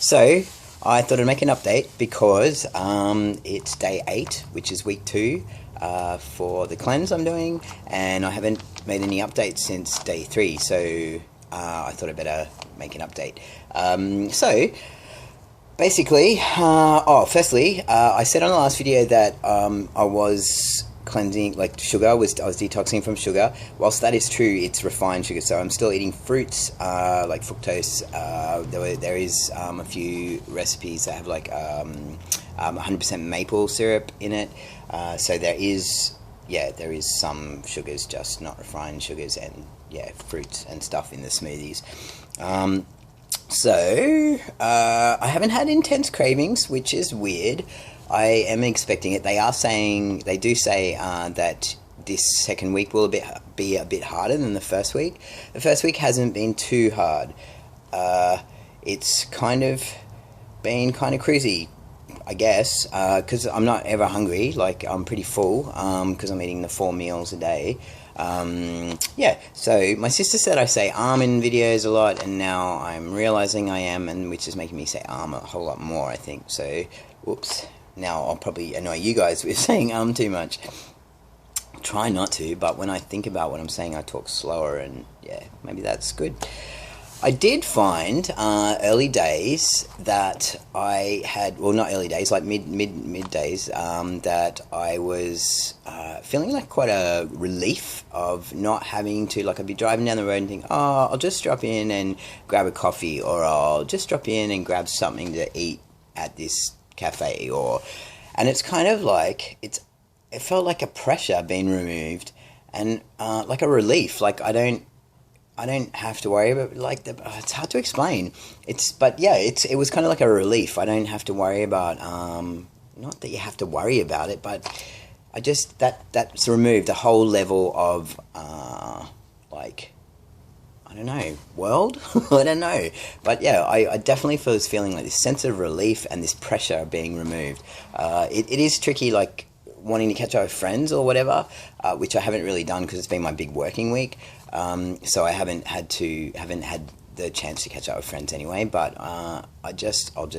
So I thought I'd make an update because it's day 8, which is week 2 for the cleanse I'm doing, and I haven't made any updates since day 3. So I thought I'd better make an update. So basically, firstly, I said on the last video that I was cleansing, like I was detoxing from sugar. Whilst that is true, it's refined sugar, so I'm still eating fruits like fructose. There is a few recipes that have like 100% maple syrup in it, so there is some sugars, just not refined sugars, and fruits and stuff in the smoothies. So I haven't had intense cravings, which is weird. I am expecting it. They do say that this second week will be a bit harder than the first week. The first week hasn't been too hard. It's kind of been kind of cruisy, I guess, because I'm not ever hungry. Like, I'm pretty full because I'm eating the 4 meals a day. So my sister said I say in videos a lot, and now I'm realizing I am, and which is making me say a whole lot more, I think. So, whoops. Now I'll probably annoy you guys with saying too much. Try not to, but when I think about what I'm saying, I talk slower, and maybe that's good. I did find early days that I had, well, not early days, like mid days, that I was feeling like quite a relief of not having to, like, I'd be driving down the road and think, I'll just drop in and grab a coffee, or I'll just drop in and grab something to eat at this cafe, and it's kind of like it felt like a pressure being removed, and like a relief. Like I don't have to worry about, like, it's hard to explain. It was kind of like a relief. I don't have to worry about not that you have to worry about it, but I just that's removed a whole level of like, I don't know, world? I don't know. But I definitely was feeling like this sense of relief and this pressure being removed. It is tricky, like, wanting to catch up with friends or whatever, which I haven't really done because it's been my big working week. So I haven't had the chance to catch up with friends anyway, but I'll just, I'll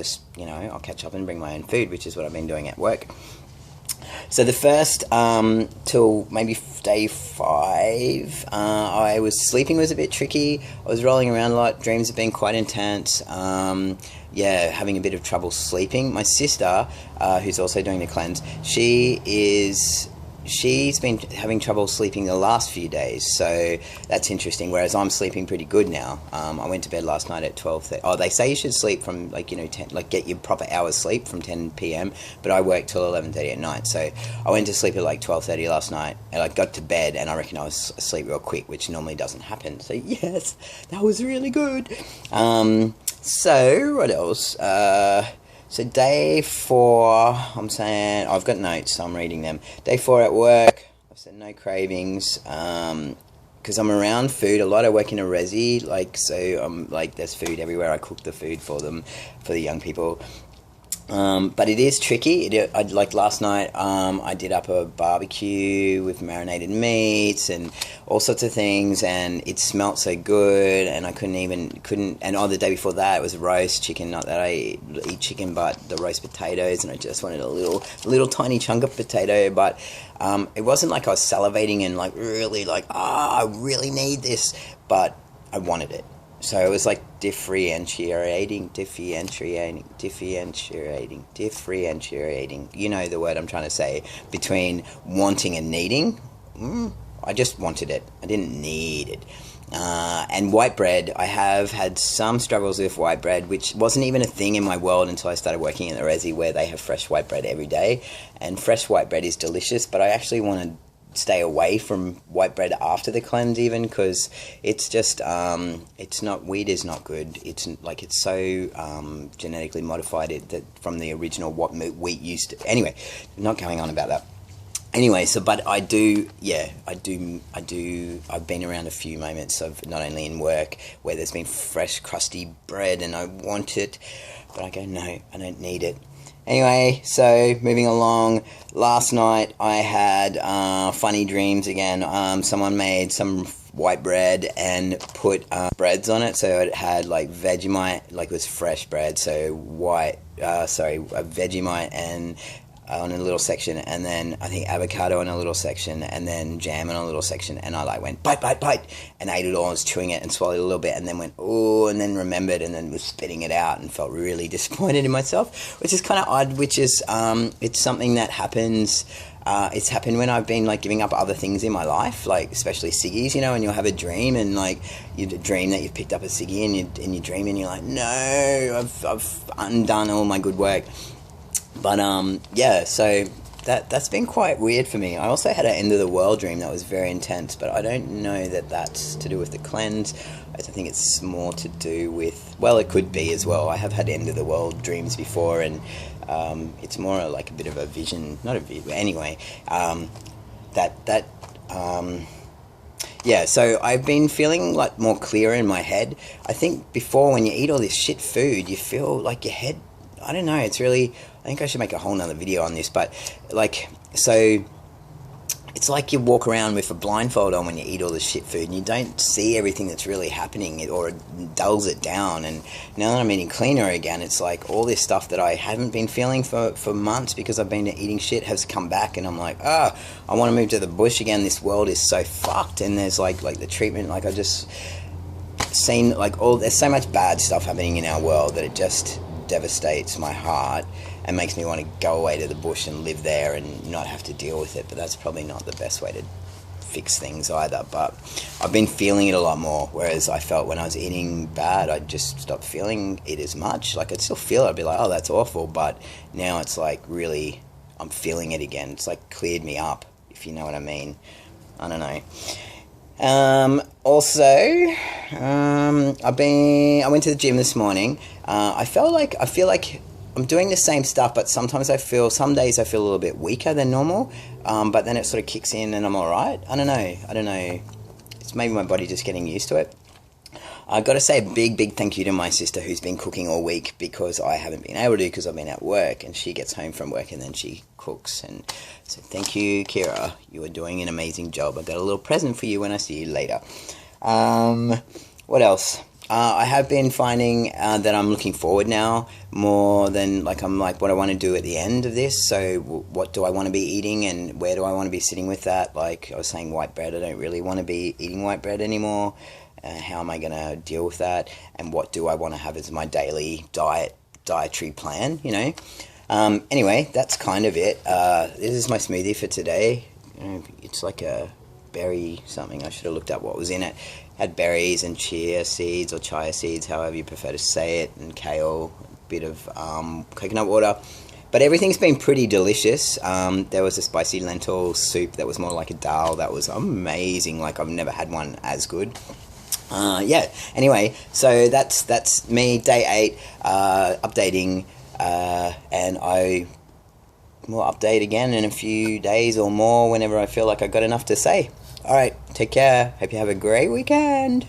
catch up and bring my own food, which is what I've been doing at work. So the first till maybe day 5, I was sleeping was a bit tricky. I was rolling around a lot. Dreams have been quite intense. Having a bit of trouble sleeping. My sister, who's also doing the cleanse, she's been having trouble sleeping the last few days, so that's interesting, whereas I'm sleeping pretty good now. I went to bed last night at 12:30. They say you should sleep from 10, like get your proper hours sleep from 10 p.m, but I work till 11:30 at night, so I went to sleep at like 12:30 last night, and I got to bed, and I reckon I was asleep real quick, which normally doesn't happen, so yes, that was really good. So what else? So day 4, I'm saying, I've got notes, so I'm reading them. Day 4 at work, I've said no cravings, because I'm around food a lot. I work in a resi, there's food everywhere. I cook the food for them, for the young people. But it is tricky. Like last night, I did up a barbecue with marinated meats and all sorts of things, and it smelt so good, and I couldn't. And the day before that, it was roast chicken. Not that I eat chicken, but the roast potatoes, and I just wanted a little tiny chunk of potato. But it wasn't like I was salivating and like really like, I really need this, but I wanted it. So it was like differentiating. You know the word I'm trying to say, between wanting and needing. I just wanted it. I didn't need it. And white bread, I have had some struggles with white bread, which wasn't even a thing in my world until I started working in the resi, where they have fresh white bread every day. And fresh white bread is delicious, but I actually want to stay away from white bread after the cleanse, even, because it's just it's not, wheat is not good. It's like, it's so genetically modified that from the original what wheat used to. Anyway, not going on about that. Anyway, but I've been around a few moments of, not only in work, where there's been fresh crusty bread and I want it, but I go, no, I don't need it. Anyway, so moving along, last night I had funny dreams again. Someone made some white bread and put breads on it. So it had like Vegemite, like it was fresh bread. So Vegemite and on a little section, and then I think avocado on a little section, and then jam on a little section, and I like went bite, bite, bite, and ate it all. I was chewing it and swallowed a little bit, and then went oh, and then remembered, and then was spitting it out, and felt really disappointed in myself, which is kind of odd. Which is it's something that happens. It's happened when I've been like giving up other things in my life, like especially ciggies, you know, and you'll have a dream and like you dream that you've picked up a ciggy and you dream and you're like, no, I've undone all my good work. But yeah, so that's been quite weird for me. I also had an end of the world dream that was very intense, but I don't know that that's to do with the cleanse. I think it's more to do with, well, it could be as well. I have had end of the world dreams before, and it's more like a bit of a vision, not a vision, anyway. Yeah, so I've been feeling like more clear in my head. I think before, when you eat all this shit food, you feel like your head, I don't know, it's really, I think I should make a whole nother video on this, but like, so it's like you walk around with a blindfold on when you eat all this shit food, and you don't see everything that's really happening, or it dulls it down. And now that I'm eating cleaner again, it's like all this stuff that I haven't been feeling for months because I've been eating shit has come back, and I'm like, I want to move to the bush again. This world is so fucked, and there's like the treatment, like I just seen like there's so much bad stuff happening in our world that it just devastates my heart and makes me want to go away to the bush and live there and not have to deal with it. But that's probably not the best way to fix things either. But I've been feeling it a lot more, whereas I felt when I was eating bad, I'd just stop feeling it as much. Like I'd still feel it, I'd be like, oh, that's awful, but now it's like really, I'm feeling it again. It's like cleared me up, if you know what I mean. I don't know. I went to the gym this morning. I feel like I'm doing the same stuff, but sometimes some days I feel a little bit weaker than normal, but then it sort of kicks in and I'm alright. I don't know. It's maybe my body just getting used to it. I've got to say a big thank you to my sister, who's been cooking all week, because I haven't been able to, because I've been at work, and she gets home from work and then she cooks. And so thank you, Kira. You are doing an amazing job. I've got a little present for you when I see you later. What else? I have been finding that I'm looking forward now more than, like, I'm like, what I want to do at the end of this. So what do I want to be eating, and where do I want to be sitting with that? Like I was saying, white bread, I don't really want to be eating white bread anymore. How am I going to deal with that? And what do I want to have as my daily dietary plan, you know? Anyway, that's kind of it. This is my smoothie for today. It's like a berry something. I should have looked up what was in it. Had berries and chia seeds, or chia seeds, however you prefer to say it, and kale, a bit of coconut water. But everything's been pretty delicious. There was a spicy lentil soup that was more like a dal that was amazing. Like, I've never had one as good. Yeah, anyway, so that's me, day 8, updating, and I will update again in a few days or more whenever I feel like I've got enough to say. Alright, take care, hope you have a great weekend.